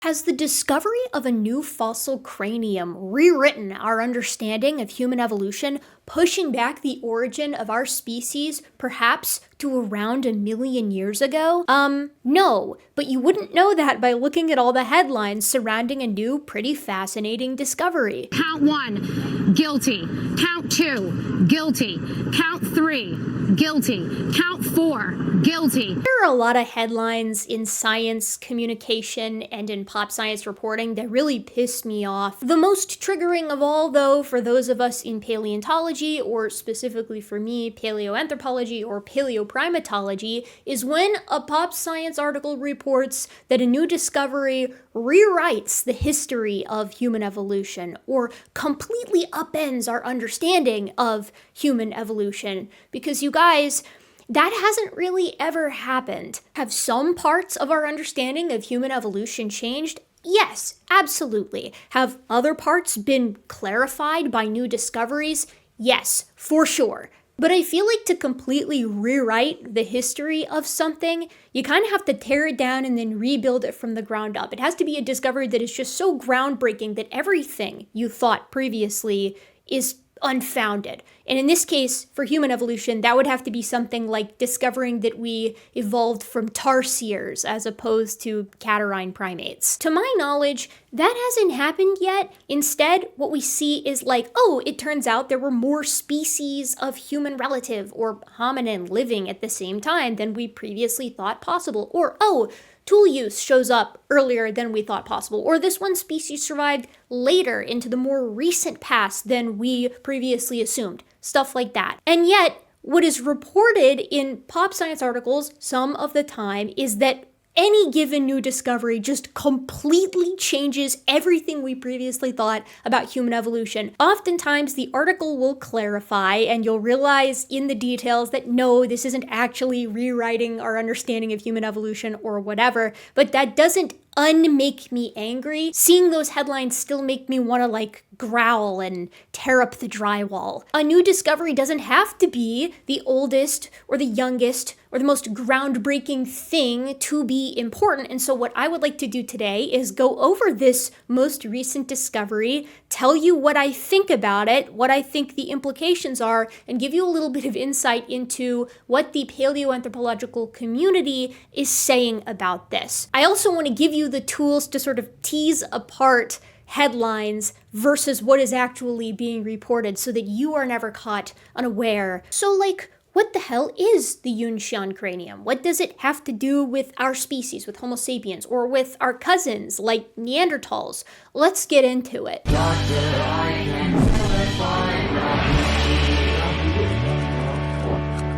Has the discovery of a new fossil cranium rewritten our understanding of human evolution, pushing back the origin of our species perhaps to around 1,000,000 years ago? No, but you wouldn't know that by looking at all the headlines surrounding a new, pretty fascinating discovery. Count 1, guilty. Count 2, guilty. Count 3, guilty. Count 4, guilty. There are a lot of headlines in science communication and in pop science reporting that really piss me off. The most triggering of all, though, for those of us in paleontology, or specifically for me, paleoanthropology or paleoprimatology, is when a pop science article reports that a new discovery rewrites the history of human evolution, or completely upends our understanding of human evolution. Because you guys, that hasn't really ever happened. Have some parts of our understanding of human evolution changed? Yes, absolutely. Have other parts been clarified by new discoveries? Yes, for sure. But I feel like to completely rewrite the history of something, you kind of have to tear it down and then rebuild it from the ground up. It has to be a discovery that is just so groundbreaking that everything you thought previously is unfounded. And in this case, for human evolution, that would have to be something like discovering that we evolved from tarsiers as opposed to catarrhine primates. To my knowledge, that hasn't happened yet. Instead, what we see is like, oh, it turns out there were more species of human relative or hominin living at the same time than we previously thought possible. Or, oh, tool use shows up earlier than we thought possible, or this one species survived later into the more recent past than we previously assumed. Stuff like that. And yet, what is reported in pop science articles some of the time is that any given new discovery just completely changes everything we previously thought about human evolution. Oftentimes, the article will clarify, and you'll realize in the details that no, this isn't actually rewriting our understanding of human evolution or whatever, but that doesn't unmake me angry. Seeing those headlines still make me want to like growl and tear up the drywall. A new discovery doesn't have to be the oldest or the youngest or the most groundbreaking thing to be important. And so what I would like to do today is go over this most recent discovery, tell you what I think about it, what I think the implications are, and give you a little bit of insight into what the paleoanthropological community is saying about this. I also want to give you the tools to sort of tease apart headlines versus what is actually being reported so that you are never caught unaware. So like, what the hell is the Yunxian cranium? What does it have to do with our species, with Homo sapiens, or with our cousins like Neanderthals? Let's get into it.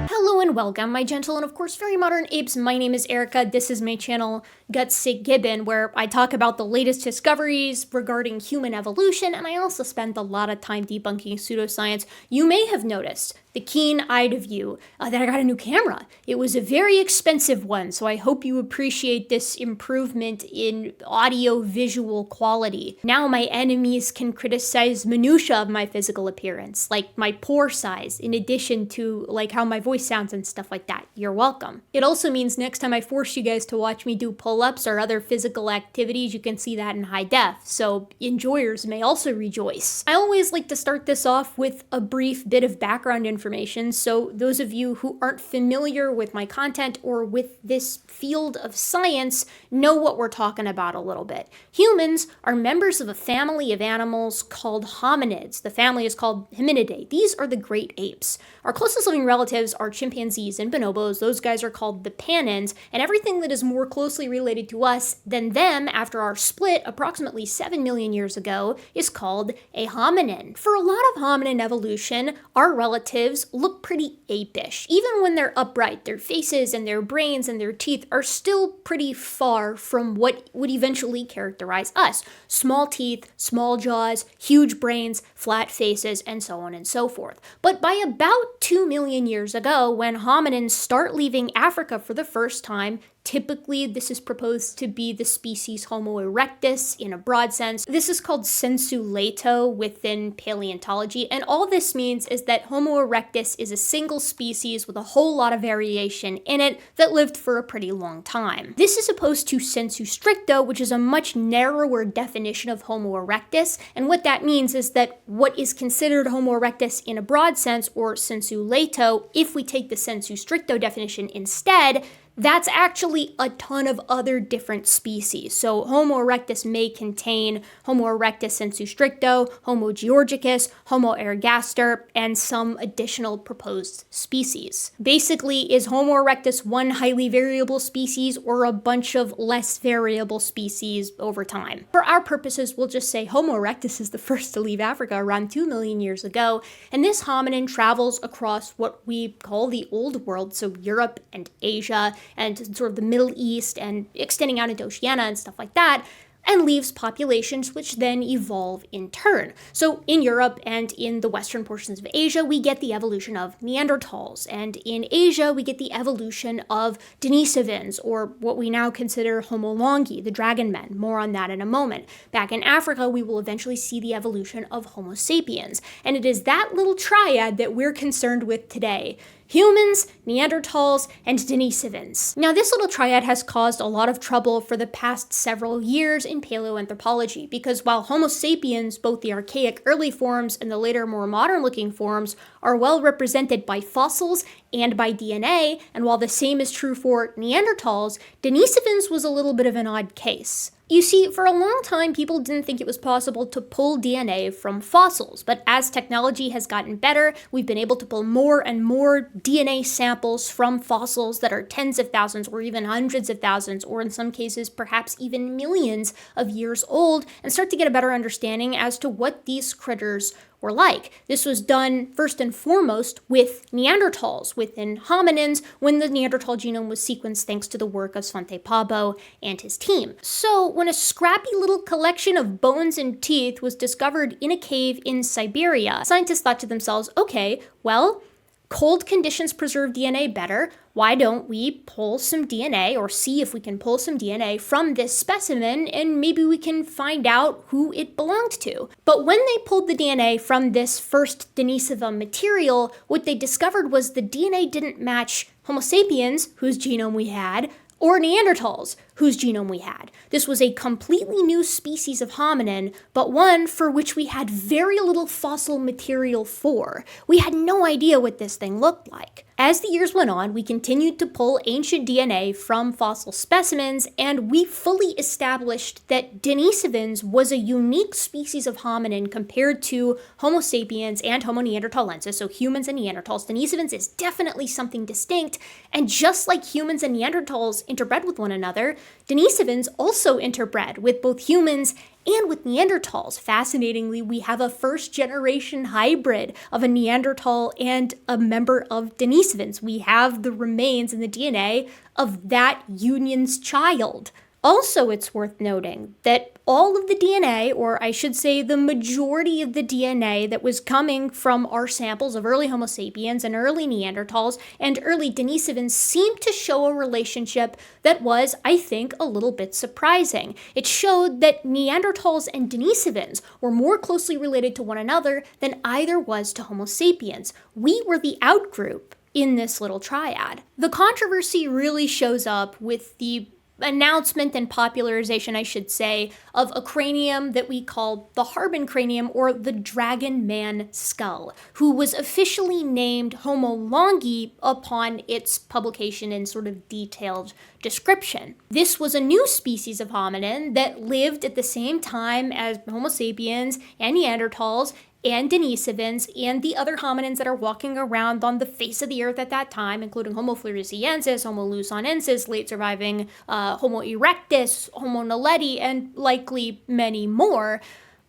Hello and welcome, my gentle and of course very modern apes. My name is Erica. This is my channel, gutsickgibbon, where I talk about the latest discoveries regarding human evolution, and I also spend a lot of time debunking pseudoscience. You may have noticed, the keen-eyed of you, that I got a new camera. It was a very expensive one, so I hope you appreciate this improvement in audio-visual quality. Now my enemies can criticize minutia of my physical appearance, like my pore size, in addition to like how my voice sounds and stuff like that. You're welcome. It also means next time I force you guys to watch me do pull-ups or other physical activities, you can see that in high def, so enjoyers may also rejoice. I always like to start this off with a brief bit of background information, so those of you who aren't familiar with my content or with this field of science know what we're talking about a little bit. Humans are members of a family of animals called hominids. The family is called Hominidae. These are the great apes. Our closest living relatives are chimpanzees and bonobos. Those guys are called the panins, and everything that is more closely related to us than them after our split approximately 7 million years ago is called a hominin. For a lot of hominin evolution, our relatives look pretty apish. Even when they're upright, their faces and their brains and their teeth are still pretty far from what would eventually characterize us. Small teeth, small jaws, huge brains, flat faces, and so on and so forth. But by about 2 million years ago, when hominins start leaving Africa for the first time, Typically, this is proposed to be the species Homo erectus in a broad sense. This is called sensu lato within paleontology, and all this means is that Homo erectus is a single species with a whole lot of variation in it that lived for a pretty long time. This is opposed to sensu stricto, which is a much narrower definition of Homo erectus, and what that means is that what is considered Homo erectus in a broad sense, or sensu lato, if we take the sensu stricto definition instead, that's actually a ton of other different species. So Homo erectus may contain Homo erectus sensu stricto, Homo georgicus, Homo ergaster, and some additional proposed species. Basically, is Homo erectus one highly variable species or a bunch of less variable species over time? For our purposes, we'll just say Homo erectus is the first to leave Africa around 2 million years ago, and this hominin travels across what we call the Old World, so Europe and Asia, and sort of the Middle East and extending out into Oceania and stuff like that, and leaves populations which then evolve in turn. So in Europe and in the western portions of Asia, we get the evolution of Neanderthals, and in Asia, we get the evolution of Denisovans, or what we now consider Homo longi, the dragon men. More on that in a moment. Back in Africa, we will eventually see the evolution of Homo sapiens, and it is that little triad that we're concerned with today. Humans, Neanderthals, and Denisovans. Now, this little triad has caused a lot of trouble for the past several years in paleoanthropology, because while Homo sapiens, both the archaic early forms and the later more modern-looking forms, are well represented by fossils and by DNA, and while the same is true for Neanderthals, Denisovans was a little bit of an odd case. You see, for a long time, people didn't think it was possible to pull DNA from fossils, but as technology has gotten better, we've been able to pull more and more DNA samples from fossils that are tens of thousands or even hundreds of thousands, or in some cases, perhaps even millions of years old, and start to get a better understanding as to what these critters were like. This was done first and foremost with Neanderthals, within hominins, when the Neanderthal genome was sequenced thanks to the work of Svante Pääbo and his team. So when a scrappy little collection of bones and teeth was discovered in a cave in Siberia, scientists thought to themselves, okay, well, cold conditions preserve DNA better. Why don't we pull some DNA, or see if we can pull some DNA from this specimen, and maybe we can find out who it belonged to. But when they pulled the DNA from this first Denisovan material, what they discovered was the DNA didn't match Homo sapiens, whose genome we had, or Neanderthals, whose genome we had. This was a completely new species of hominin, but one for which we had very little fossil material for. We had no idea what this thing looked like. As the years went on, we continued to pull ancient DNA from fossil specimens, and we fully established that Denisovans was a unique species of hominin compared to Homo sapiens and Homo neanderthalensis, so humans and Neanderthals. Denisovans is definitely something distinct, and just like humans and Neanderthals interbred with one another, Denisovans also interbred with both humans and with Neanderthals. Fascinatingly, we have a first-generation hybrid of a Neanderthal and a member of Denisovans. We have the remains in the DNA of that union's child. Also, it's worth noting that all of the DNA, or I should say the majority of the DNA that was coming from our samples of early Homo sapiens and early Neanderthals and early Denisovans, seemed to show a relationship that was, I think, a little bit surprising. It showed that Neanderthals and Denisovans were more closely related to one another than either was to Homo sapiens. We were the outgroup in this little triad. The controversy really shows up with the announcement and popularization, I should say, of a cranium that we call the Harbin cranium, or the dragon man skull, who was officially named Homo longi upon its publication in sort of detailed description. This was a new species of hominin that lived at the same time as Homo sapiens and Neanderthals and Denisovans and the other hominins that are walking around on the face of the earth at that time, including Homo floresiensis, Homo luzonensis, late surviving Homo erectus, Homo naledi, and likely many more.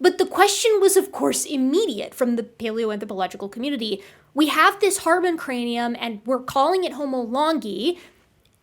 But the question was, of course, immediate from the paleoanthropological community. We have this Harbin cranium, and we're calling it Homo longi,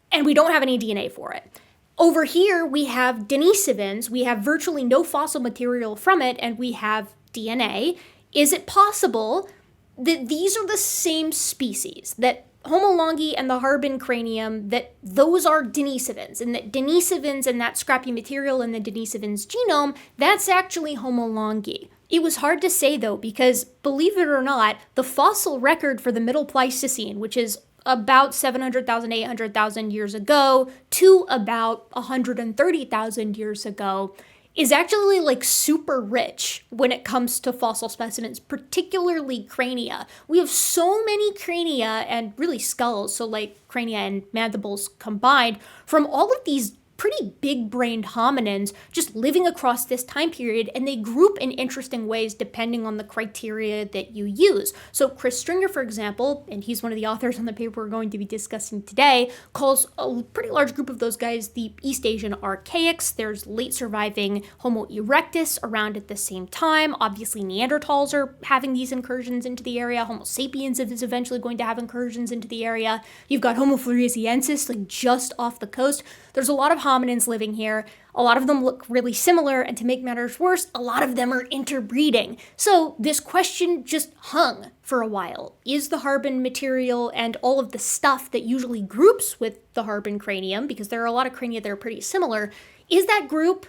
and we don't have any DNA for it. Over here, we have Denisovans. We have virtually no fossil material from it, and we have DNA. Is it possible that these are the same species, that Homo longi and the Harbin cranium, that those are Denisovans, and that Denisovans and that scrappy material in the Denisovan's genome, that's actually Homo longi. It was hard to say though, because believe it or not, the fossil record for the Middle Pleistocene, which is about 700,000, 800,000 years ago to about 130,000 years ago, is actually like super rich when it comes to fossil specimens, particularly crania. We have so many crania and really skulls, so like crania and mandibles combined, from all of these pretty big-brained hominins just living across this time period, and they group in interesting ways depending on the criteria that you use. So Chris Stringer, for example, and he's one of the authors on the paper we're going to be discussing today, calls a pretty large group of those guys the East Asian Archaics. There's late surviving Homo erectus around at the same time. Obviously, Neanderthals are having these incursions into the area. Homo sapiens is eventually going to have incursions into the area. You've got Homo floresiensis, like just off the coast. There's a lot of hominins living here. A lot of them look really similar, and to make matters worse, a lot of them are interbreeding. So this question just hung for a while. Is the Harbin material and all of the stuff that usually groups with the Harbin cranium, because there are a lot of crania that are pretty similar, is that group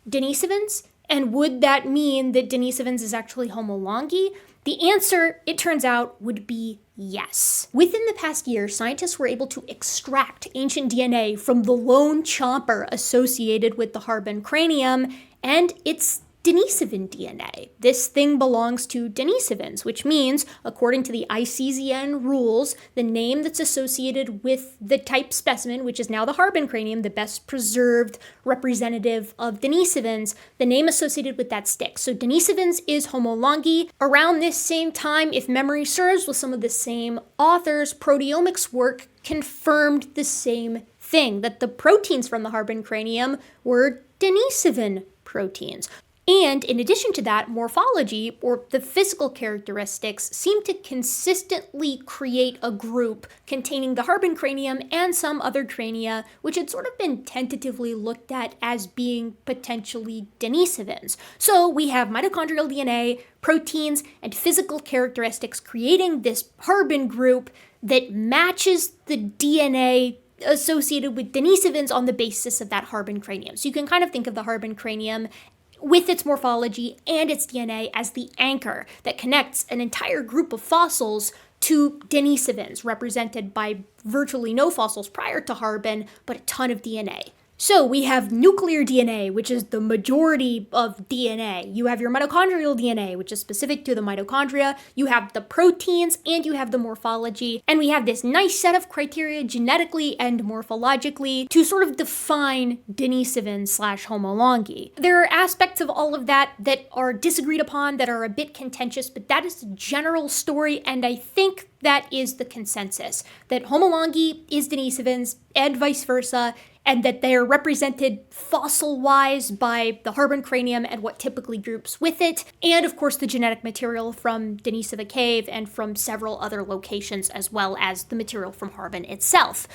Denisovans? And would that mean that Denisovans is actually Homo longi? The answer, it turns out, would be yes. Within the past year, scientists were able to extract ancient DNA from the lone chomper associated with the Harbin cranium, and it's Denisovan DNA. This thing belongs to Denisovans, which means, according to the ICZN rules, the name that's associated with the type specimen, which is now the Harbin cranium, the best preserved representative of Denisovans, the name associated with that sticks. So Denisovans is Homo longi. Around this same time, if memory serves, with some of the same authors, proteomics work confirmed the same thing, that the proteins from the Harbin cranium were Denisovan proteins. And in addition to that, morphology, or the physical characteristics, seem to consistently create a group containing the Harbin cranium and some other crania, which had sort of been tentatively looked at as being potentially Denisovans. So we have mitochondrial DNA, proteins, and physical characteristics creating this Harbin group that matches the DNA associated with Denisovans on the basis of that Harbin cranium. So you can kind of think of the Harbin cranium with its morphology and its DNA as the anchor that connects an entire group of fossils to Denisovans, represented by virtually no fossils prior to Harbin, but a ton of DNA. So we have nuclear DNA, which is the majority of DNA. You have your mitochondrial DNA, which is specific to the mitochondria. You have the proteins, and you have the morphology. And we have this nice set of criteria genetically and morphologically to sort of define Denisovan/Homo longi. There are aspects of all of that that are disagreed upon, that are a bit contentious, but that is the general story, and I think that is the consensus, that Homo longi is Denisovans and vice versa, and that they are represented fossil-wise by the Harbin cranium and what typically groups with it, and of course the genetic material from Denisova Cave and from several other locations, as well as the material from Harbin itself.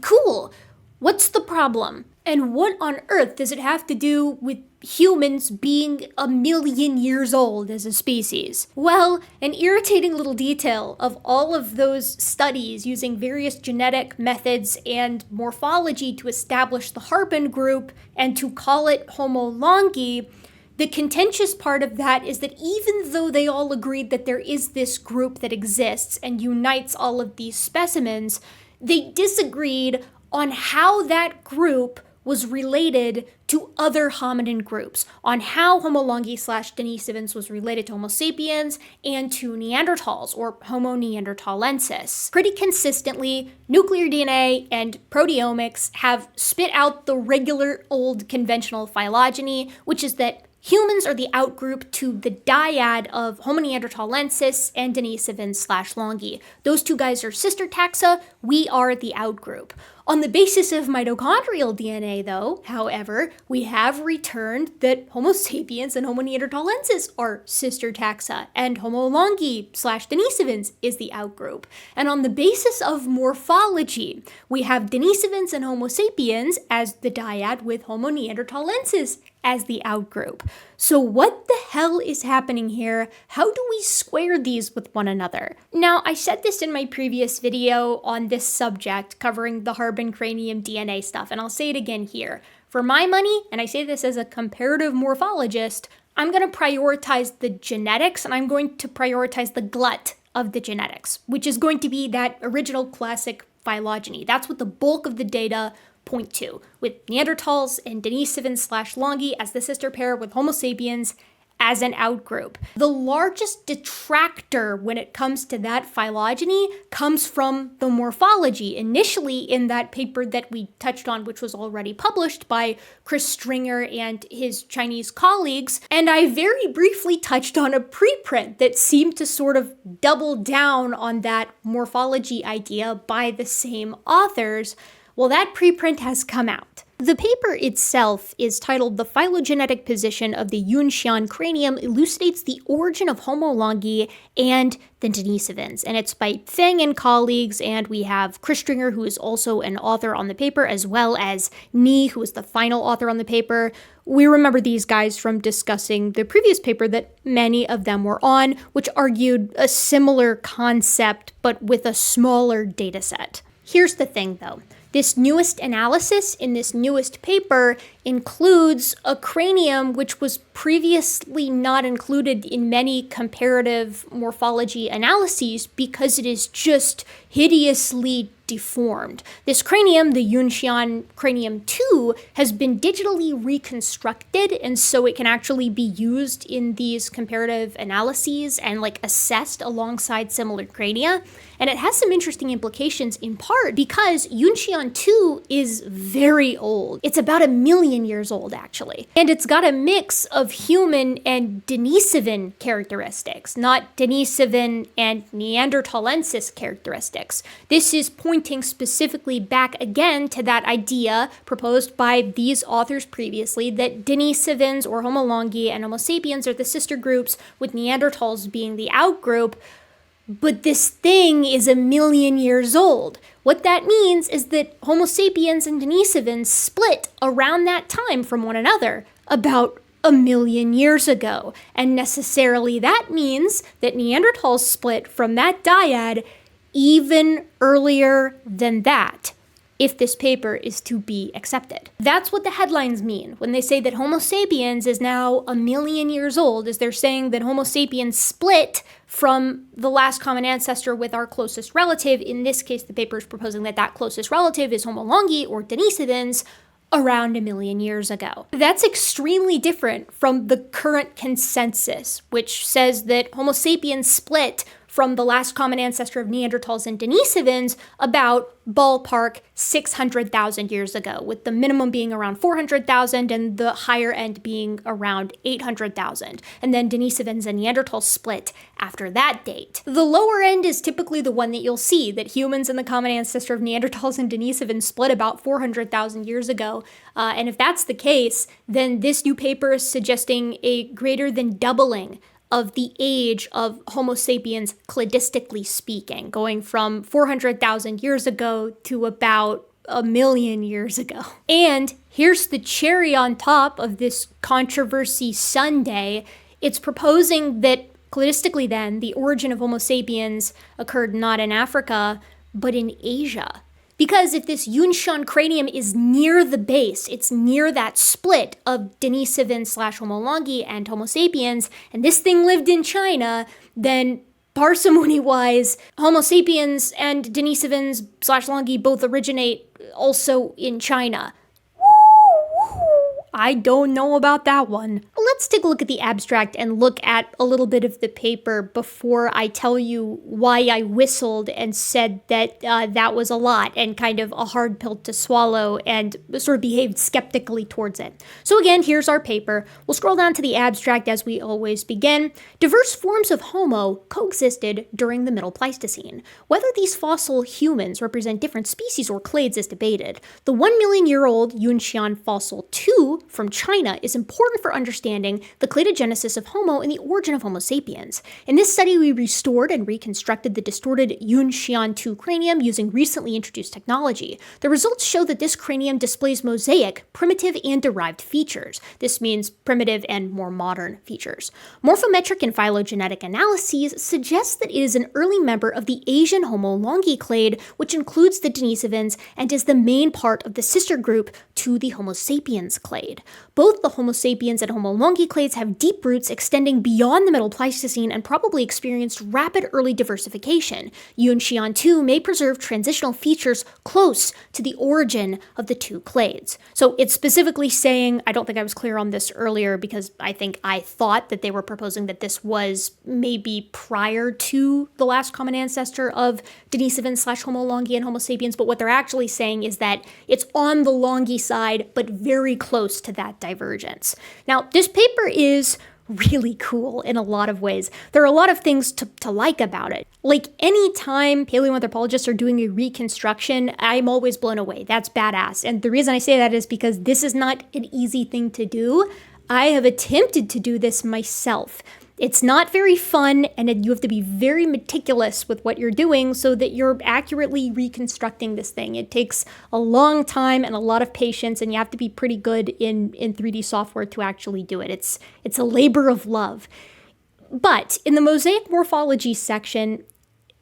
Cool! What's the problem? And what on earth does it have to do with humans being 1,000,000 years old as a species? Well, an irritating little detail of all of those studies using various genetic methods and morphology to establish the Harbin group and to call it Homo longi, the contentious part of that is that even though they all agreed that there is this group that exists and unites all of these specimens, they disagreed on how that group was related to other hominin groups, on how Homo longi/Denisovans was related to Homo sapiens and to Neanderthals, or Homo neanderthalensis. Pretty consistently, nuclear DNA and proteomics have spit out the regular old conventional phylogeny, which is that humans are the outgroup to the dyad of Homo neanderthalensis and Denisovans/longi. Those two guys are sister taxa, we are the outgroup. On the basis of mitochondrial DNA, though, however, we have returned that Homo sapiens and Homo neanderthalensis are sister taxa, and Homo longi/Denisovans is the outgroup. And on the basis of morphology, we have Denisovans and Homo sapiens as the dyad with Homo neanderthalensis as the outgroup. So what the hell is happening here? How do we square these with one another? Now, I said this in my previous video on this subject covering the Harbin cranium DNA stuff, and I'll say it again here. For my money, and I say this as a comparative morphologist, I'm going to prioritize the genetics, and I'm going to prioritize the glut of the genetics, which is going to be that original classic phylogeny. That's what the bulk of the data point to, with Neanderthals and Denisovans/Longi as the sister pair with Homo sapiens as an outgroup. The largest detractor when it comes to that phylogeny comes from the morphology, initially in that paper that we touched on, which was already published by Chris Stringer and his Chinese colleagues, and I very briefly touched on a preprint that seemed to sort of double down on that morphology idea by the same authors. Well, that preprint has come out. The paper itself is titled "The Phylogenetic Position of the Yunxian Cranium Elucidates the Origin of Homo longi and the Denisovans," and it's by Feng and colleagues, and we have Chris Stringer, who is also an author on the paper, as well as Ni, who is the final author on the paper. We remember these guys from discussing the previous paper that many of them were on, which argued a similar concept, but with a smaller data set. Here's the thing, though. This newest analysis in this newest paper includes a cranium which was previously not included in many comparative morphology analyses because it is just hideously deformed. This cranium, the Yunxian cranium 2, has been digitally reconstructed, and so it can actually be used in these comparative analyses and assessed alongside similar crania. And it has some interesting implications, in part because Yunxian 2 is very old. It's about 1 million years old, actually. And it's got a mix of human and Denisovan characteristics, not Denisovan and Neanderthalensis characteristics. This is pointing specifically back again to that idea proposed by these authors previously that Denisovans or Homo longi and Homo sapiens are the sister groups, with Neanderthals being the outgroup. But this thing is 1 million years old. What that means is that Homo sapiens and Denisovans split around that time from one another, about 1 million years ago. And necessarily that means that Neanderthals split from that dyad even earlier than that, if this paper is to be accepted. That's what the headlines mean when they say that Homo sapiens is now 1 million years old, is they're saying that Homo sapiens split from the last common ancestor with our closest relative. In this case, the paper is proposing that that closest relative is Homo longi or Denisovans around 1 million years ago. That's extremely different from the current consensus, which says that Homo sapiens split from the last common ancestor of Neanderthals and Denisovans about ballpark 600,000 years ago, with the minimum being around 400,000 and the higher end being around 800,000. And then Denisovans and Neanderthals split after that date. The lower end is typically the one that you'll see, that humans and the common ancestor of Neanderthals and Denisovans split about 400,000 years ago. And if that's the case, then this new paper is suggesting a greater than doubling of the age of Homo sapiens, cladistically speaking, going from 400,000 years ago to about 1 million years ago. And here's the cherry on top of this controversy sundae. It's proposing that cladistically then, the origin of Homo sapiens occurred not in Africa, but in Asia. Because if this Yunxian cranium is near the base, it's near that split of Denisovan/Homo longi and Homo sapiens, and this thing lived in China, then parsimony-wise, Homo sapiens and Denisovans/Longi both originate also in China. I don't know about that one. Let's let's take a look at the abstract and look at a little bit of the paper before I tell you why I whistled and said that that was a lot and kind of a hard pill to swallow and sort of behaved skeptically towards it. So again, here's our paper. We'll scroll down to the abstract as we always begin. Diverse forms of Homo coexisted during the Middle Pleistocene. Whether these fossil humans represent different species or clades is debated. The 1 million year old Yunxian fossil 2 from China is important for understanding the cladogenesis of Homo and the origin of Homo sapiens. In this study, we restored and reconstructed the distorted Yunxian 2 cranium using recently introduced technology. The results show that this cranium displays mosaic, primitive, and derived features. This means primitive and more modern features. Morphometric and phylogenetic analyses suggest that it is an early member of the Asian Homo longi clade, which includes the Denisovans and is the main part of the sister group to the Homo sapiens clade. Both the Homo sapiens and Homo longi clades have deep roots extending beyond the Middle Pleistocene and probably experienced rapid early diversification. Yunxian 2 may preserve transitional features close to the origin of the two clades. So it's specifically saying, I don't think I was clear on this earlier because I think I thought that they were proposing that this was maybe prior to the last common ancestor of Denisovan / Homo longi and Homo sapiens, but what they're actually saying is that it's on the longi side, but very close to that divergence. Now, this paper is really cool in a lot of ways. There are a lot of things to like about it. Like any time paleoanthropologists are doing a reconstruction, I'm always blown away. That's badass. And the reason I say that is because this is not an easy thing to do. I have attempted to do this myself. It's not very fun, and you have to be very meticulous with what you're doing so that you're accurately reconstructing this thing. It takes a long time and a lot of patience, and you have to be pretty good in 3D software to actually do it. It's a labor of love. But in the mosaic morphology section,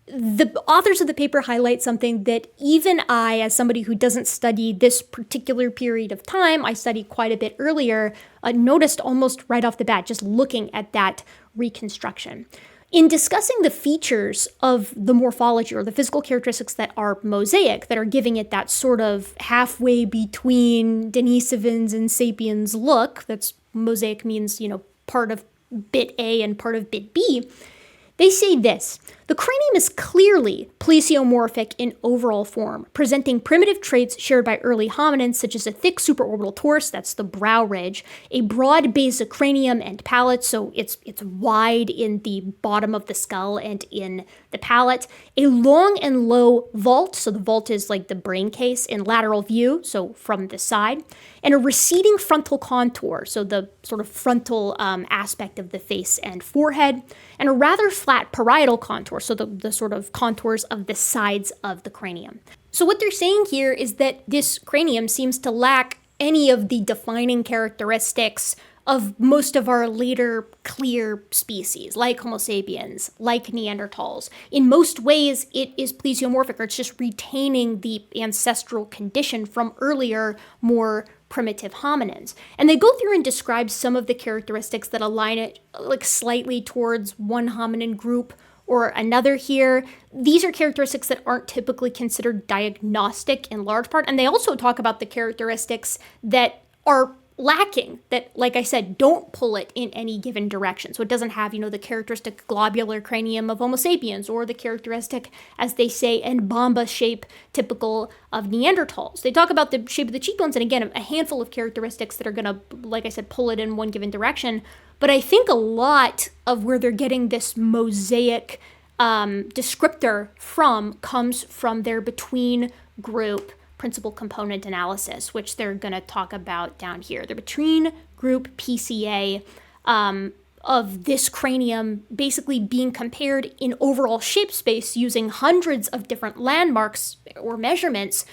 the authors of the paper highlight something that even I, as somebody who doesn't study this particular period of time, I studied quite a bit earlier, noticed almost right off the bat, just looking at that reconstruction. In discussing the features of the morphology or the physical characteristics that are mosaic, that are giving it that sort of halfway between Denisovans and Sapiens look, that's mosaic means, part of bit A and part of bit B, they say this: the cranium is clearly plesiomorphic in overall form, presenting primitive traits shared by early hominins such as a thick supraorbital torus, that's the brow ridge, a broad basicranium and palate, so it's wide in the bottom of the skull and in the palate, a long and low vault, so the vault is like the brain case in lateral view, so from the side, and a receding frontal contour, so the sort of frontal aspect of the face and forehead, and a rather flat parietal contour, so the sort of contours of the sides of the cranium. So what they're saying here is that this cranium seems to lack any of the defining characteristics of most of our later clear species, like Homo sapiens, like Neanderthals. In most ways, it is plesiomorphic, or it's just retaining the ancestral condition from earlier, more primitive hominins. And they go through and describe some of the characteristics that align it like slightly towards one hominin group or another here. These are characteristics that aren't typically considered diagnostic in large part. And they also talk about the characteristics that are lacking, that, like I said, don't pull it in any given direction. So it doesn't have, the characteristic globular cranium of Homo sapiens, or the characteristic, as they say, Mbamba shape typical of Neanderthals. They talk about the shape of the cheekbones, and again, a handful of characteristics that are going to, like I said, pull it in one given direction. But I think a lot of where they're getting this mosaic descriptor from comes from their between group principal component analysis, which they're going to talk about down here. The between group PCA of this cranium basically being compared in overall shape space using hundreds of different landmarks or measurements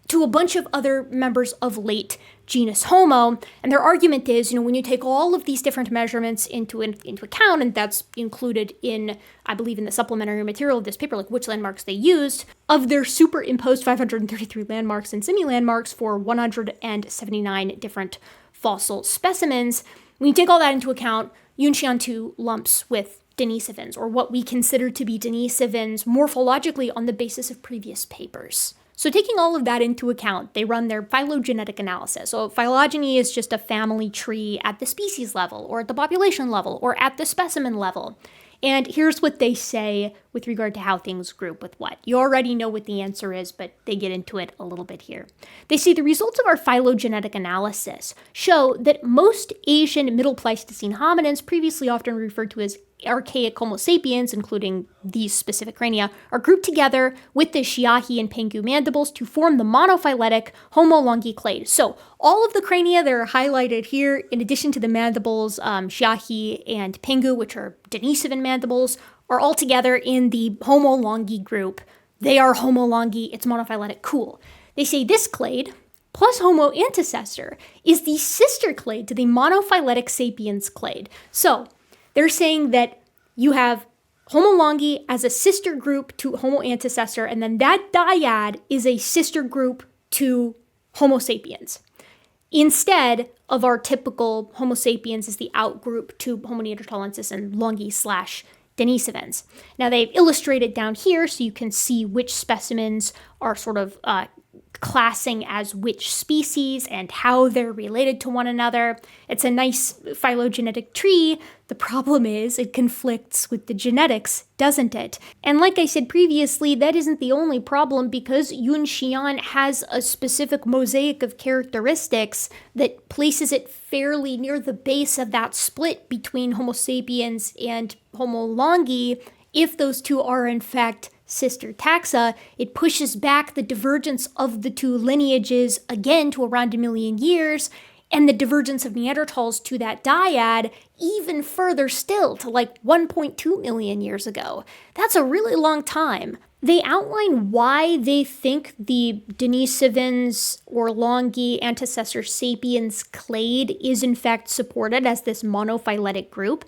to a bunch of other members of late genus Homo. And their argument is, when you take all of these different measurements into account, and that's included in, I believe, in the supplementary material of this paper, like which landmarks they used, of their superimposed 533 landmarks and semi-landmarks for 179 different fossil specimens, when you take all that into account, Yunxian 2 lumps with Denisovans, or what we consider to be Denisovans morphologically on the basis of previous papers. So taking all of that into account, they run their phylogenetic analysis. So phylogeny is just a family tree at the species level, or at the population level, or at the specimen level. And here's what they say with regard to how things group with what. You already know what the answer is, but they get into it a little bit here. They say the results of our phylogenetic analysis show that most Asian Middle Pleistocene hominins, previously often referred to as archaic Homo sapiens, including these specific crania, are grouped together with the Xiahi and Penghu mandibles to form the monophyletic Homo longi clade. So all of the crania that are highlighted here, in addition to the mandibles, Xiahi and Penghu, which are Denisovan mandibles, are all together in the Homo longi group. They are Homo longi, it's monophyletic, cool. They say this clade, plus Homo antecessor, is the sister clade to the monophyletic sapiens clade. So they're saying that you have Homo longi as a sister group to Homo antecessor, and then that dyad is a sister group to Homo sapiens, instead of our typical Homo sapiens as the outgroup to Homo neanderthalensis and longi / Denisovans. Now they've illustrated down here so you can see which specimens are sort of classing as which species and how they're related to one another. It's a nice phylogenetic tree. The problem is it conflicts with the genetics, doesn't it? And like I said previously, that isn't the only problem, because Yunxian has a specific mosaic of characteristics that places it fairly near the base of that split between Homo sapiens and Homo longi. If those two are in fact sister taxa, it pushes back the divergence of the two lineages again to around 1 million years, and the divergence of Neanderthals to that dyad even further still, to like 1.2 million years ago. That's a really long time. They outline why they think the Denisovans or longi antecessor sapiens clade is in fact supported as this monophyletic group.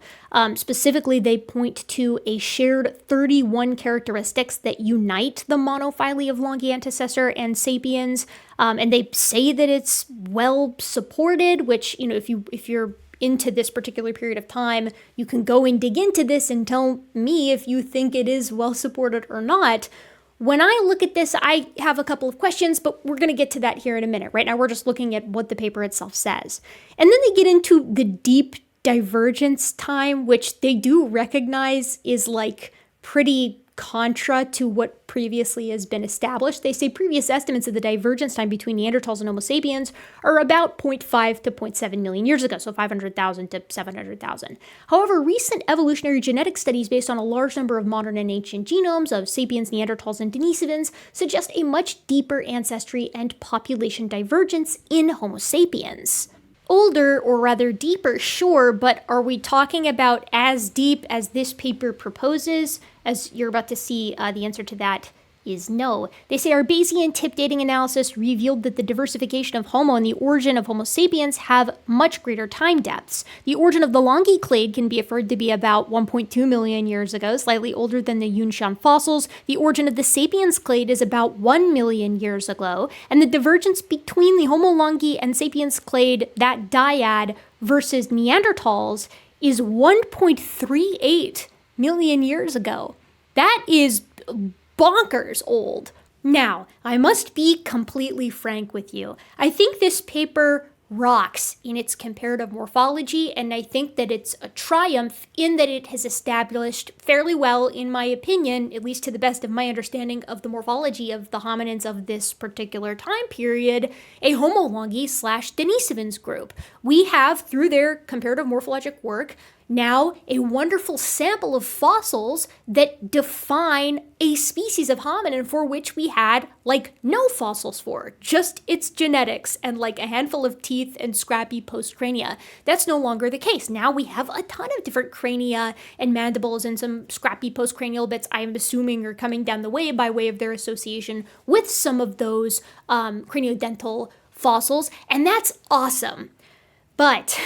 Specifically, they point to a shared 31 characteristics that unite the monophyly of longi antecessor and sapiens, and they say that it's well supported. Which, you know, if you're into this particular period of time, you can go and dig into this and tell me if you think it is well supported or not. When I look at this, I have a couple of questions, but we're going to get to that here in a minute. Right now, we're just looking at what the paper itself says. And then they get into the deep divergence time, which they do recognize is like pretty contra to what previously has been established. They say previous estimates of the divergence time between Neanderthals and Homo sapiens are about 0.5 to 0.7 million years ago, so 500,000 to 700,000. However, recent evolutionary genetic studies based on a large number of modern and ancient genomes of sapiens, Neanderthals, and Denisovans suggest a much deeper ancestry and population divergence in Homo sapiens. Older, or rather deeper, sure, but are we talking about as deep as this paper proposes? As you're about to see, the answer to that is no. They say our Bayesian tip dating analysis revealed that the diversification of Homo and the origin of Homo sapiens have much greater time depths. The origin of the longi clade can be inferred to be about 1.2 million years ago, slightly older than the Yunxian fossils. The origin of the sapiens clade is about 1 million years ago, and the divergence between the Homo longi and sapiens clade, that dyad, versus Neanderthals is 1.38 million years ago. That is bonkers old. Now, I must be completely frank with you. I think this paper rocks in its comparative morphology, and I think that it's a triumph in that it has established fairly well, in my opinion, at least to the best of my understanding of the morphology of the hominins of this particular time period, a Homo longi / Denisovans group. We have, through their comparative morphologic work, now a wonderful sample of fossils that define a species of hominin for which we had like no fossils for, just its genetics and like a handful of teeth and scrappy postcrania. That's no longer the case. Now we have a ton of different crania and mandibles and some scrappy postcranial bits I'm assuming are coming down the way by way of their association with some of those craniodental fossils, and that's awesome. But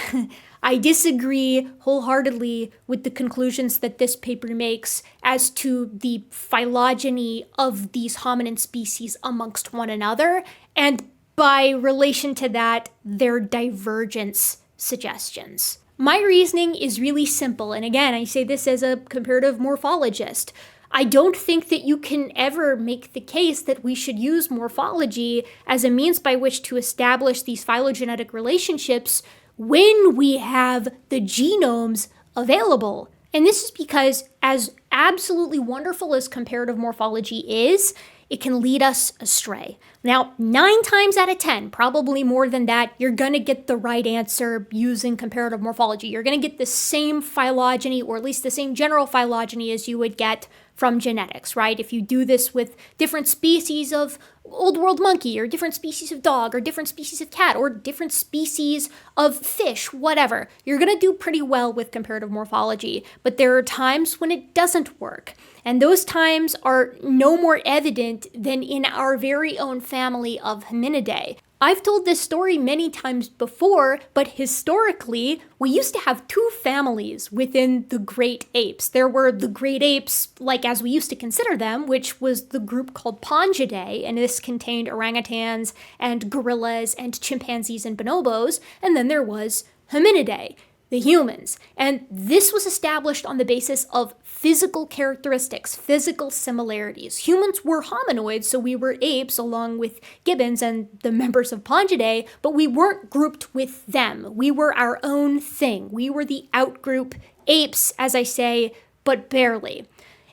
I disagree wholeheartedly with the conclusions that this paper makes as to the phylogeny of these hominin species amongst one another, and by relation to that, their divergence suggestions. My reasoning is really simple, and again, I say this as a comparative morphologist. I don't think that you can ever make the case that we should use morphology as a means by which to establish these phylogenetic relationships when we have the genomes available. And this is because, as absolutely wonderful as comparative morphology is, it can lead us astray. Now, 9 times out of 10, probably more than that, you're going to get the right answer using comparative morphology. You're going to get the same phylogeny, or at least the same general phylogeny as you would get from genetics, right? If you do this with different species of old world monkey, or different species of dog, or different species of cat, or different species of fish, whatever, you're going to do pretty well with comparative morphology. But there are times when it doesn't work. And those times are no more evident than in our very own family of Hominidae. I've told this story many times before, but historically, we used to have 2 families within the great apes. There were the great apes, like as we used to consider them, which was the group called Pongidae, and this contained orangutans and gorillas and chimpanzees and bonobos, and then there was Hominidae, the humans. And this was established on the basis of physical characteristics, physical similarities. Humans were hominoids, so we were apes along with gibbons and the members of Pongidae, but we weren't grouped with them. We were our own thing. We were the outgroup apes, as I say, but barely.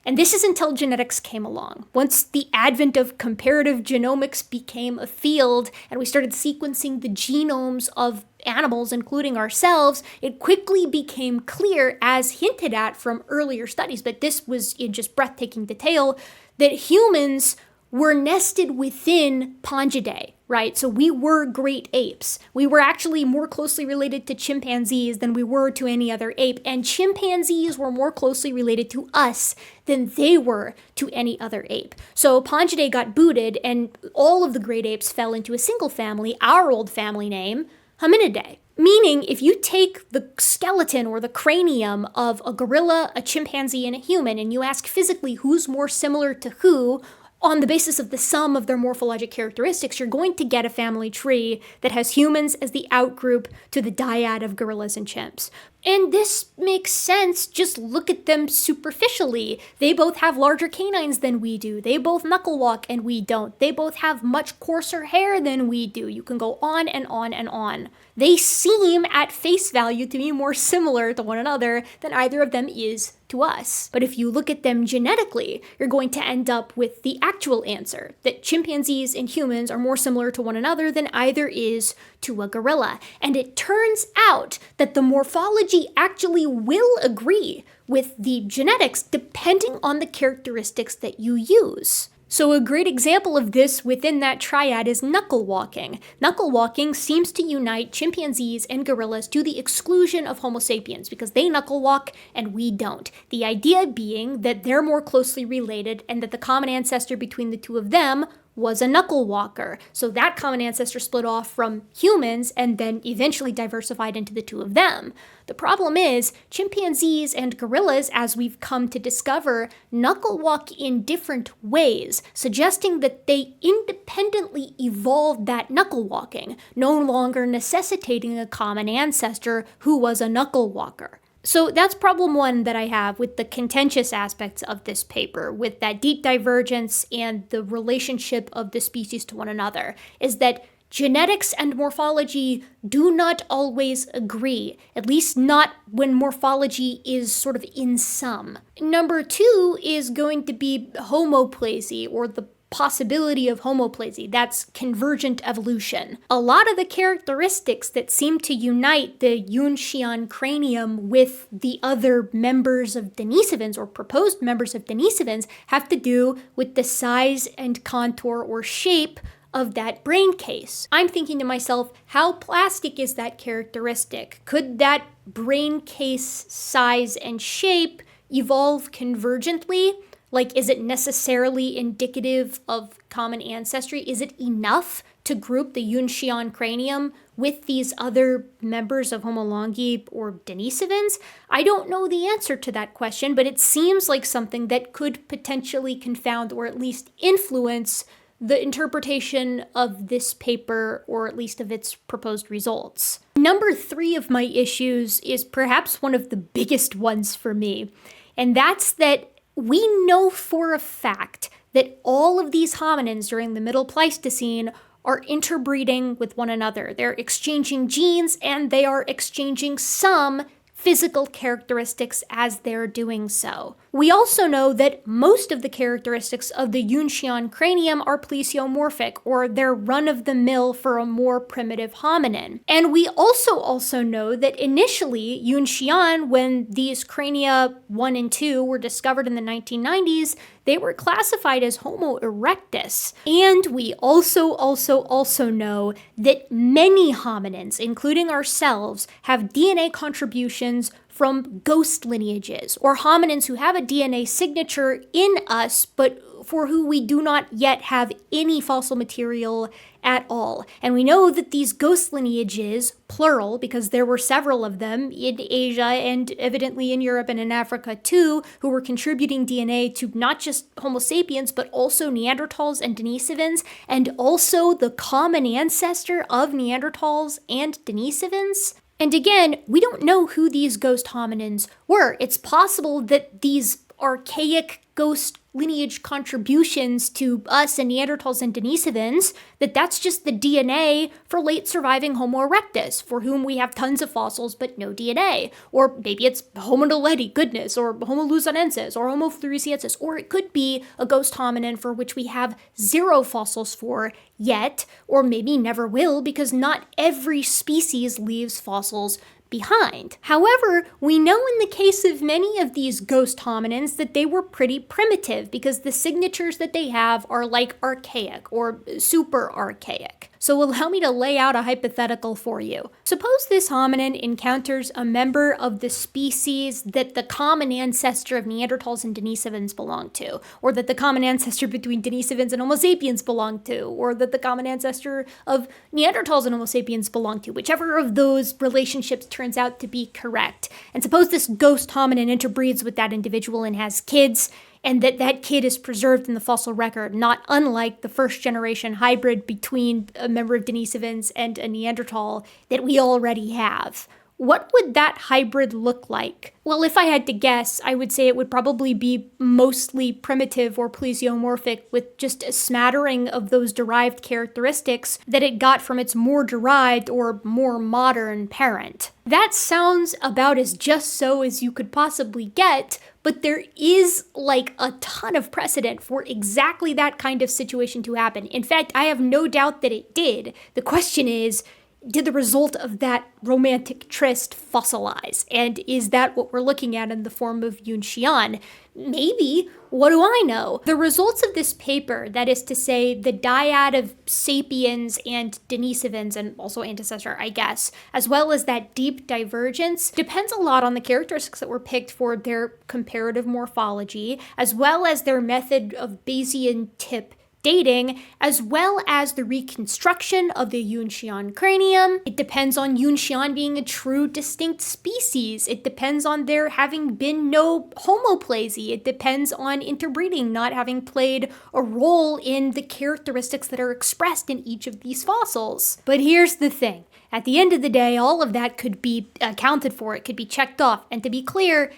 And this is until genetics came along. Once the advent of comparative genomics became a field and we started sequencing the genomes of animals, including ourselves, it quickly became clear, as hinted at from earlier studies, but this was in just breathtaking detail, that humans were nested within Pongidae, right? So we were great apes. We were actually more closely related to chimpanzees than we were to any other ape, and chimpanzees were more closely related to us than they were to any other ape. So Pongidae got booted, and all of the great apes fell into a single family, our old family name, Hominidae. Meaning, if you take the skeleton or the cranium of a gorilla, a chimpanzee, and a human, and you ask physically who's more similar to who, on the basis of the sum of their morphologic characteristics, you're going to get a family tree that has humans as the outgroup to the dyad of gorillas and chimps. And this makes sense. Just look at them superficially. They both have larger canines than we do. They both knuckle walk and we don't. They both have much coarser hair than we do. You can go on and on and on. They seem at face value to be more similar to one another than either of them is to us. But if you look at them genetically, you're going to end up with the actual answer, that chimpanzees and humans are more similar to one another than either is to a gorilla. And it turns out that the morphology actually will agree with the genetics depending on the characteristics that you use. So a great example of this within that triad is knuckle walking. Knuckle walking seems to unite chimpanzees and gorillas to the exclusion of Homo sapiens because they knuckle walk and we don't. The idea being that they're more closely related and that the common ancestor between the two of them was a knuckle walker. So that common ancestor split off from humans and then eventually diversified into the two of them. The problem is, chimpanzees and gorillas, as we've come to discover, knuckle walk in different ways, suggesting that they independently evolved that knuckle walking, no longer necessitating a common ancestor who was a knuckle walker. So that's problem 1 that I have with the contentious aspects of this paper, with that deep divergence and the relationship of the species to one another, is that genetics and morphology do not always agree, at least not when morphology is sort of in sum. Number 2 is going to be homoplasy, or the possibility of homoplasy. That's convergent evolution. A lot of the characteristics that seem to unite the Yunxian cranium with the other members of Denisovans, or proposed members of Denisovans, have to do with the size and contour or shape of that brain case. I'm thinking to myself, how plastic is that characteristic? Could that brain case size and shape evolve convergently? Like, is it necessarily indicative of common ancestry? Is it enough to group the Yunxian cranium with these other members of Homolongi or Denisovans? I don't know the answer to that question, but it seems like something that could potentially confound or at least influence the interpretation of this paper, or at least of its proposed results. Number 3 of my issues is perhaps one of the biggest ones for me, and that's that we know for a fact that all of these hominins during the Middle Pleistocene are interbreeding with one another. They're exchanging genes and they are exchanging some physical characteristics as they're doing so. We also know that most of the characteristics of the Yunxian cranium are plesiomorphic, or they're run-of-the-mill for a more primitive hominin. And we also know that initially, Yunxian, when these crania 1 and 2 were discovered in the 1990s, they were classified as Homo erectus. And we also know that many hominins, including ourselves, have DNA contributions from ghost lineages, or hominins who have a DNA signature in us, but for who we do not yet have any fossil material at all. And we know that these ghost lineages, plural, because there were several of them in Asia and evidently in Europe and in Africa too, who were contributing DNA to not just Homo sapiens, but also Neanderthals and Denisovans, and also the common ancestor of Neanderthals and Denisovans. And again, we don't know who these ghost hominins were. It's possible that these archaic ghost lineage contributions to us and Neanderthals and Denisovans, that's just the DNA for late surviving Homo erectus, for whom we have tons of fossils but no DNA. Or maybe it's Homo naledi, goodness, or Homo luzonensis, or Homo floresiensis, or it could be a ghost hominin for which we have 0 fossils for yet, or maybe never will, because not every species leaves fossils behind. However, we know in the case of many of these ghost hominins that they were pretty primitive because the signatures that they have are like archaic or super archaic. So allow me to lay out a hypothetical for you. Suppose this hominin encounters a member of the species that the common ancestor of Neanderthals and Denisovans belong to, or that the common ancestor between Denisovans and Homo sapiens belong to, or that the common ancestor of Neanderthals and Homo sapiens belong to, whichever of those relationships turns out to be correct. And suppose this ghost hominin interbreeds with that individual and has kids, and that kid is preserved in the fossil record, not unlike the first generation hybrid between a member of Denisovans and a Neanderthal that we already have. What would that hybrid look like? Well, if I had to guess, I would say it would probably be mostly primitive or plesiomorphic, with just a smattering of those derived characteristics that it got from its more derived or more modern parent. That sounds about as just so as you could possibly get, but there is like a ton of precedent for exactly that kind of situation to happen. In fact, I have no doubt that it did. The question is, did the result of that romantic tryst fossilize? And is that what we're looking at in the form of Yunxian? Maybe. What do I know? The results of this paper, that is to say, the dyad of sapiens and Denisovans, and also ancestor, I guess, as well as that deep divergence, depends a lot on the characteristics that were picked for their comparative morphology, as well as their method of Bayesian tip dating, as well as the reconstruction of the Yunxian cranium. It depends on Yunxian being a true distinct species. It depends on there having been no homoplasy. It depends on interbreeding not having played a role in the characteristics that are expressed in each of these fossils. But here's the thing. At the end of the day, all of that could be accounted for. It could be checked off. And to be clear,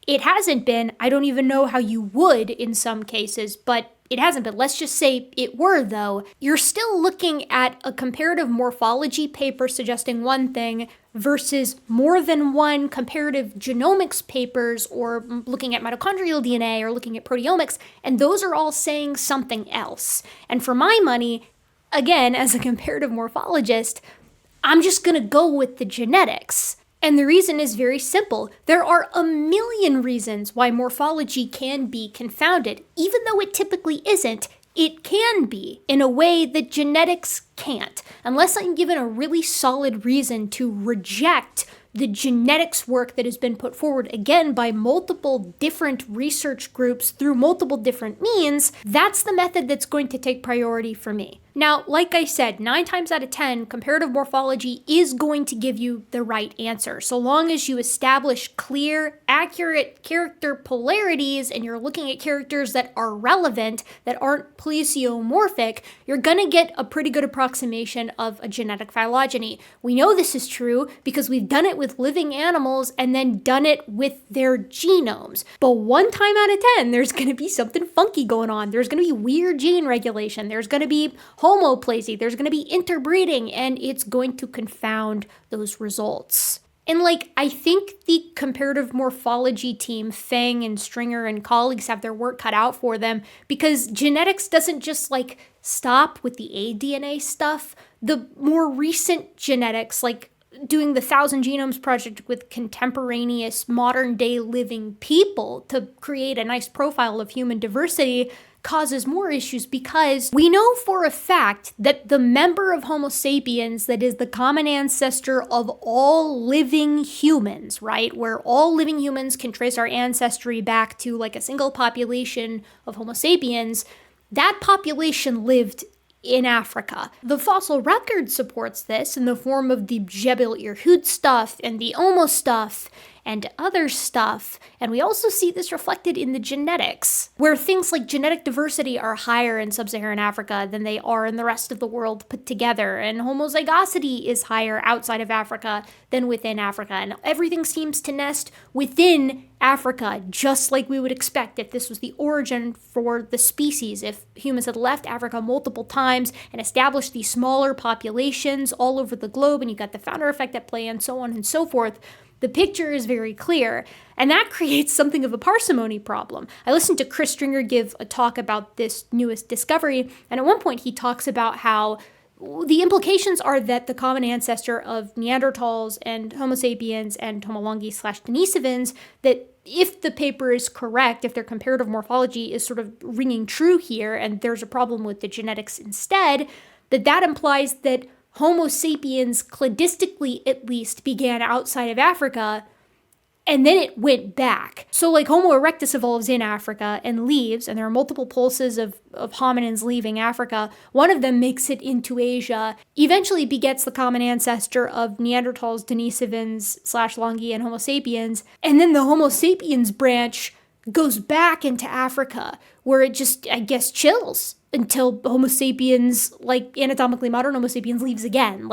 it hasn't been. I don't even know how you would in some cases, but it hasn't been. Let's just say it were, though. You're still looking at a comparative morphology paper suggesting one thing versus more than one comparative genomics papers, or looking at mitochondrial DNA or looking at proteomics, and those are all saying something else. And for my money, again, as a comparative morphologist, I'm just going to go with the genetics. And the reason is very simple. There are a million reasons why morphology can be confounded. Even though it typically isn't, it can be in a way that genetics can't, unless I'm given a really solid reason to reject the genetics work that has been put forward, again, by multiple different research groups through multiple different means. That's the method that's going to take priority for me. Now, like I said, 9 times out of 10, comparative morphology is going to give you the right answer. So long as you establish clear, accurate character polarities and you're looking at characters that are relevant, that aren't plesiomorphic, you're going to get a pretty good approximation of a genetic phylogeny. We know this is true because we've done it with living animals and then done it with their genomes. But 1 time out of 10, there's going to be something funky going on. There's going to be weird gene regulation. There's going to be homoplasy, there's going to be interbreeding, and it's going to confound those results. And I think the comparative morphology team, Feng and Stringer and colleagues, have their work cut out for them because genetics doesn't just stop with the aDNA stuff. The more recent genetics, doing the 1,000 Genomes Project with contemporaneous modern day living people to create a nice profile of human diversity, causes more issues because we know for a fact that the member of Homo sapiens that is the common ancestor of all living humans, right, where all living humans can trace our ancestry back to a single population of Homo sapiens, that population lived in Africa. The fossil record supports this in the form of the Jebel Irhoud stuff and the Omo stuff and other stuff, and we also see this reflected in the genetics, where things like genetic diversity are higher in sub-Saharan Africa than they are in the rest of the world put together, and homozygosity is higher outside of Africa than within Africa, and everything seems to nest within Africa, just like we would expect if this was the origin for the species, if humans had left Africa multiple times and established these smaller populations all over the globe, and you got the founder effect at play and so on and so forth. The picture is very clear, and that creates something of a parsimony problem. I listened to Chris Stringer give a talk about this newest discovery, and at one point he talks about how the implications are that the common ancestor of Neanderthals and Homo sapiens and Homolongi/Denisovans, that if the paper is correct, if their comparative morphology is sort of ringing true here, and there's a problem with the genetics instead, that implies that Homo sapiens, cladistically at least, began outside of Africa, and then it went back. So Homo erectus evolves in Africa and leaves, and there are multiple pulses of hominins leaving Africa. One of them makes it into Asia, eventually begets the common ancestor of Neanderthals, Denisovans/Longi, and Homo sapiens, and then the Homo sapiens branch goes back into Africa, where it just, I guess, chills until Homo sapiens, anatomically modern Homo sapiens, leaves again,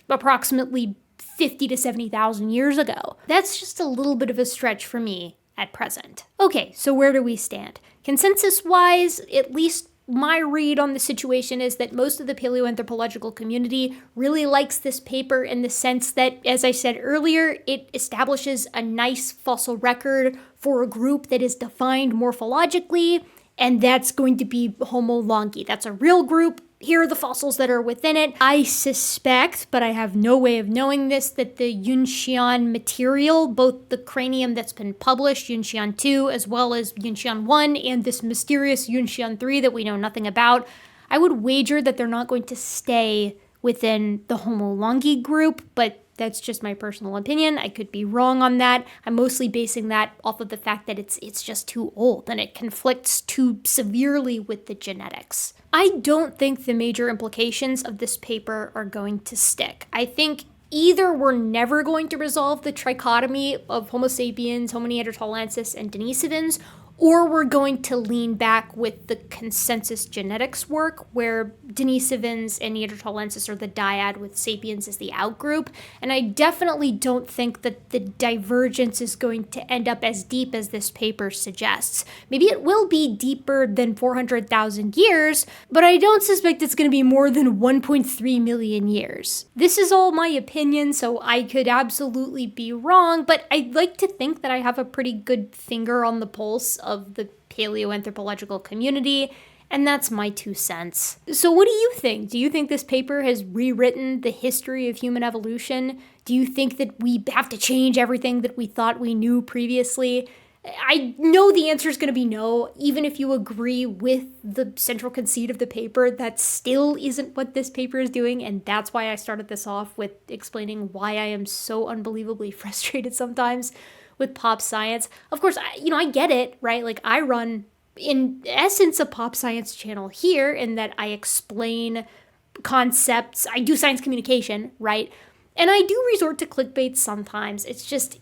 approximately 50 to 70,000 years ago. That's just a little bit of a stretch for me at present. Okay, so where do we stand? Consensus-wise, at least my read on the situation is that most of the paleoanthropological community really likes this paper in the sense that, as I said earlier, it establishes a nice fossil record for a group that is defined morphologically, and that's going to be Homo longi. That's a real group. Here are the fossils that are within it. I suspect, but I have no way of knowing this, that the Yunxian material, both the cranium that's been published, Yunxian 2, as well as Yunxian 1, and this mysterious Yunxian 3 that we know nothing about, I would wager that they're not going to stay within the Homo longi group, but that's just my personal opinion. I could be wrong on that. I'm mostly basing that off of the fact that it's just too old and it conflicts too severely with the genetics. I don't think the major implications of this paper are going to stick. I think either we're never going to resolve the trichotomy of Homo sapiens, Homo neanderthalensis, and Denisovans, or we're going to lean back with the consensus genetics work, where Denisovans and Neanderthalensis are the dyad with sapiens as the outgroup. And I definitely don't think that the divergence is going to end up as deep as this paper suggests. Maybe it will be deeper than 400,000 years, but I don't suspect it's going to be more than 1.3 million years. This is all my opinion, so I could absolutely be wrong, but I'd like to think that I have a pretty good finger on the pulse of the paleoanthropological community, and that's my 2 cents. So what do you think? Do you think this paper has rewritten the history of human evolution? Do you think that we have to change everything that we thought we knew previously? I know the answer is going to be no. Even if you agree with the central conceit of the paper, that still isn't what this paper is doing, and that's why I started this off with explaining why I am so unbelievably frustrated sometimes with pop science. Of course, I get it, right? I run, in essence, a pop science channel here in that I explain concepts. I do science communication, right? And I do resort to clickbait sometimes. It's just,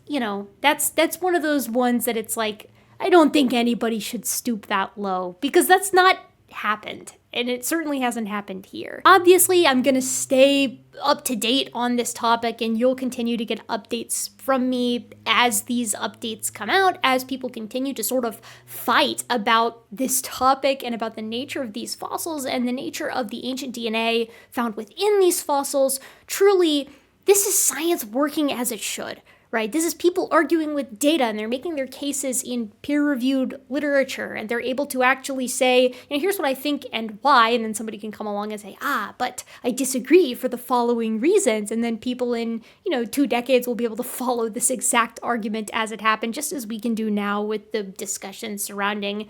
that's one of those ones that it's like, I don't think anybody should stoop that low, because that's not happened. And it certainly hasn't happened here. Obviously, I'm gonna stay up to date on this topic, and you'll continue to get updates from me as these updates come out, as people continue to sort of fight about this topic and about the nature of these fossils and the nature of the ancient DNA found within these fossils. Truly, this is science working as it should. Right? This is people arguing with data, and they're making their cases in peer-reviewed literature, and they're able to actually say, here's what I think and why, and then somebody can come along and say, but I disagree for the following reasons, and then people in, 2 decades will be able to follow this exact argument as it happened, just as we can do now with the discussion surrounding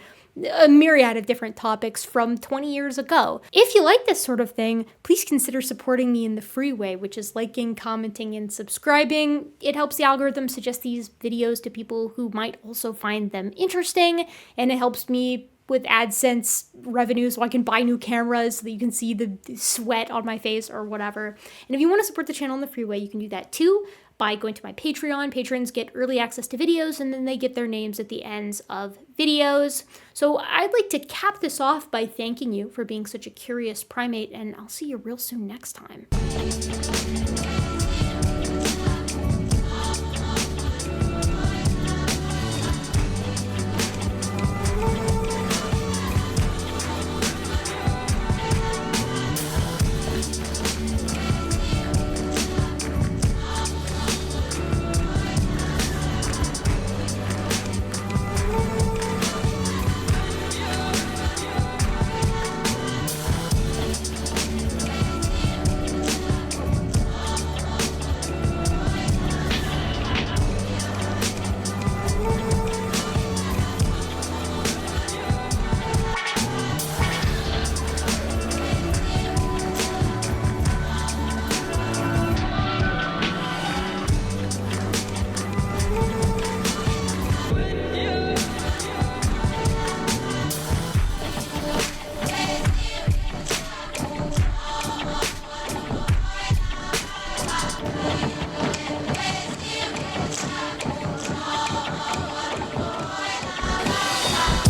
a myriad of different topics from 20 years ago. If you like this sort of thing, please consider supporting me in the free way, which is liking, commenting, and subscribing. It helps the algorithm suggest these videos to people who might also find them interesting, and it helps me with AdSense revenue so I can buy new cameras so that you can see the sweat on my face or whatever. And if you want to support the channel in the free way, you can do that too by going to my Patreon. Patrons get early access to videos, and then they get their names at the ends of videos. So I'd like to cap this off by thanking you for being such a curious primate, and I'll see you real soon next time.